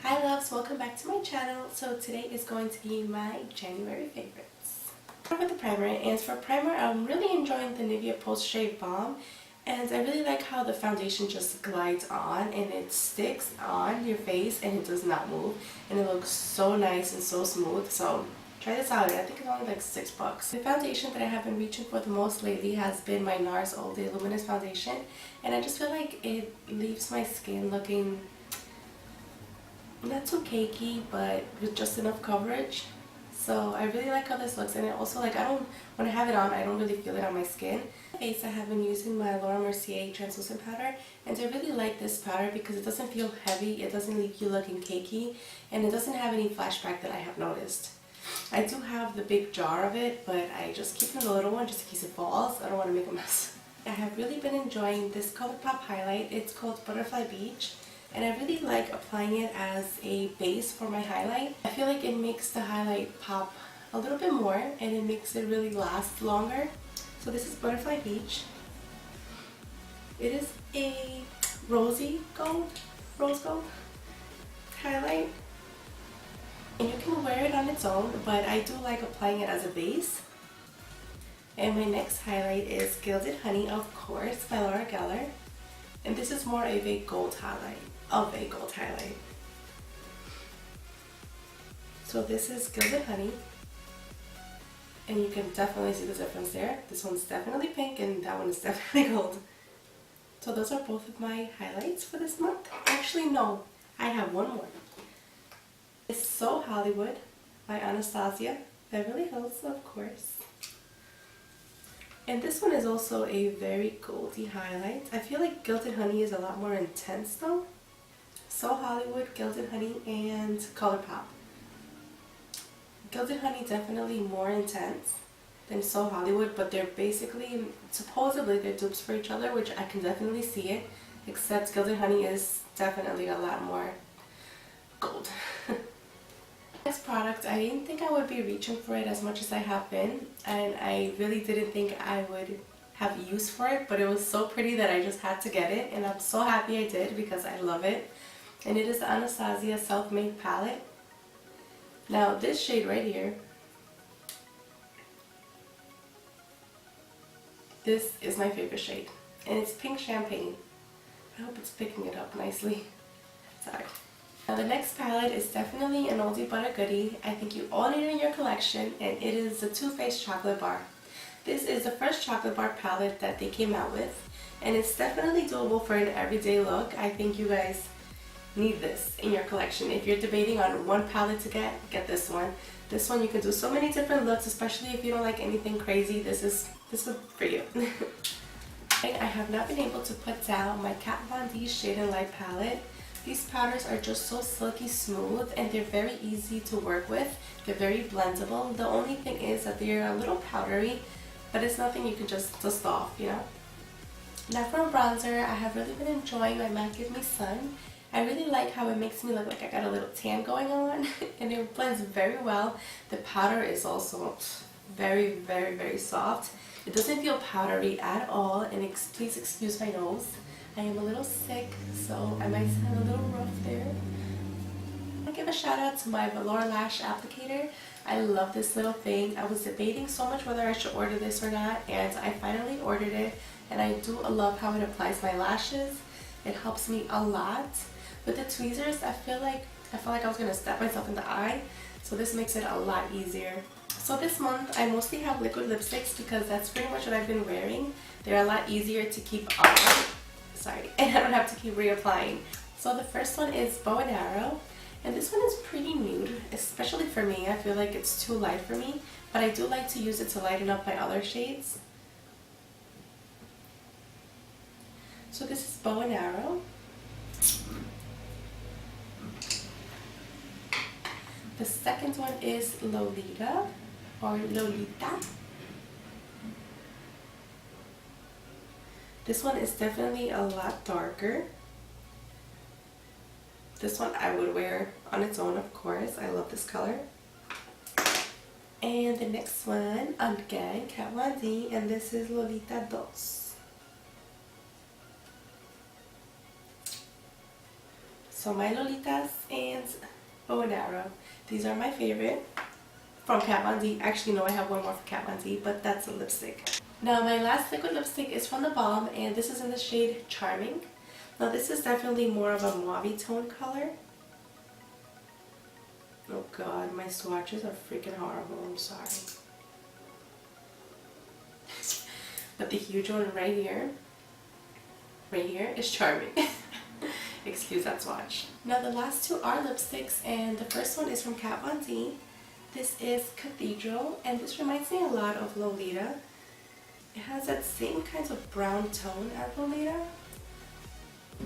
Hi loves, welcome back to my channel. So today is going to be my January favorites. Start with the primer, and for primer I'm really enjoying the Nivea Post Shave Balm, and I really like how the foundation just glides on and it sticks on your face and it does not move, and it looks so nice and so smooth. So try this out. I think it's only like $6. The foundation that I have been reaching for the most lately has been my Nars All Day Luminous Foundation, and I just feel like it leaves my skin looking not too cakey, but with just enough coverage. So I really like how this looks, and it also, like, when I have it on, I don't really feel it on my skin. Face, I have been using my Mercier translucent powder, and I really like this powder because it doesn't feel heavy, it doesn't leave you looking cakey, and it doesn't have any flashback that I have noticed. I do have the big jar of it, but I just keep the little one just in case it falls. I don't want to make a mess. I have really been enjoying this ColourPop highlight. It's called Butterfly Beach, and I really like applying it as a base for my highlight. I feel like it makes the highlight pop a little bit more, and it makes it really last longer. So this is Butterfly Beach. It is a rose gold highlight, and you can wear it on its own, but I do like applying it as a base. And my next highlight is Gilded Honey, of course, by Laura Geller. And this is more of a gold highlight. So this is Gilded Honey, and you can definitely see the difference there. This one's definitely pink and that one is definitely gold. So those are both of my highlights for this month. Actually no, I have one more. It's So Hollywood by Anastasia, Beverly Hills, of course. And this one is also a very goldy highlight. I feel like Gilded Honey is a lot more intense though. So Hollywood, Gilded Honey, and ColourPop. Gilded Honey definitely more intense than So Hollywood, but they're basically, supposedly they're dupes for each other, which I can definitely see it, except Gilded Honey is definitely a lot more gold. This product, I didn't think I would be reaching for it as much as I have been, and I really didn't think I would have use for it, but it was so pretty that I just had to get it, and I'm so happy I did because I love it. And it is the Anastasia Self-Made Palette. Now this shade right here, this is my favorite shade, and it's Pink Champagne. I hope it's picking it up nicely. Sorry. Now the next palette is definitely an oldie but a goodie. I think you all need it in your collection, and it is the Too Faced Chocolate Bar. This is the first chocolate bar palette that they came out with, and it's definitely doable for an everyday look. I think you guys need this in your collection. If you're debating on one palette to get this one. This one you can do so many different looks, especially if you don't like anything crazy. This is for you. I have not been able to put down my Kat Von D Shade and Light palette. These powders are just so silky smooth, and they're very easy to work with. They're very blendable. The only thing is that they're a little powdery, but it's nothing you can just dust off, you know. Now for a bronzer, I have really been enjoying my MAC Give Me Sun. I really like how it makes me look like I got a little tan going on, and it blends very well. The powder is also very, very, very soft. It doesn't feel powdery at all, and please excuse my nose. I am a little sick, so I might sound a little rough there. I want to give a shout out to my Velour Lash Applicator. I love this little thing. I was debating so much whether I should order this or not, and I finally ordered it, and I do love how it applies my lashes. It helps me a lot. With the tweezers, I felt like I was going to stab myself in the eye, so this makes it a lot easier. So this month I mostly have liquid lipsticks because that's pretty much what I've been wearing. They're a lot easier to keep on. Sorry, and I don't have to keep reapplying. So the first one is Bow and Arrow, and this one is pretty nude, especially for me. I feel like it's too light for me, but I do like to use it to lighten up my other shades. So this is Bow and Arrow. The second one is Lolita, or Lolita. This one is definitely a lot darker. This one I would wear on its own, of course. I love this color. And the next one, again, Kat Von D, and this is Lolita II. So my Lolitas and bow and arrow. These are my favorite from Kat Von D. Actually, no, I have one more from Kat Von D, but that's a lipstick. Now, my last liquid lipstick is from the Balm, and this is in the shade Charming. Now, this is definitely more of a mauve tone color. Oh god, my swatches are freaking horrible, I'm sorry. But the huge one right here is Charming. Excuse that swatch. Now the last two are lipsticks, and the first one is from Kat Von D. This is Cathedral, and this reminds me a lot of Lolita. It has that same kind of brown tone as Lolita.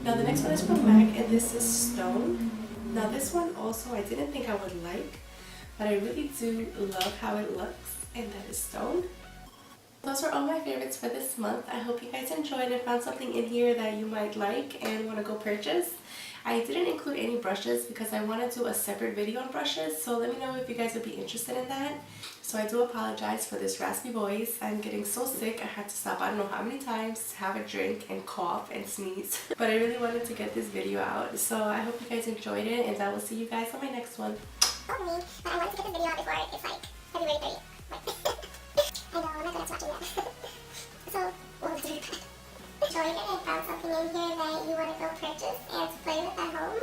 Now the next one is from MAC, and this is Stone. Now this one also I didn't think I would like, but I really do love how it looks, and that is Stone. Those are all my favorites for this month. I hope you guys enjoyed and found something in here that you might like and want to go purchase. I didn't include any brushes because I want to do a separate video on brushes, so let me know if you guys would be interested in that. So I do apologize for this raspy voice. I'm getting so sick I had to stop I don't know how many times to have a drink and cough and sneeze. But I really wanted to get this video out, so I hope you guys enjoyed it, and I will see you guys on my next one. But I wanted to get this video out before it's like February 30th. I know, I'm not good at watching that. So, we'll do that. So if you guys found something in here that you want to go purchase and to play with at home,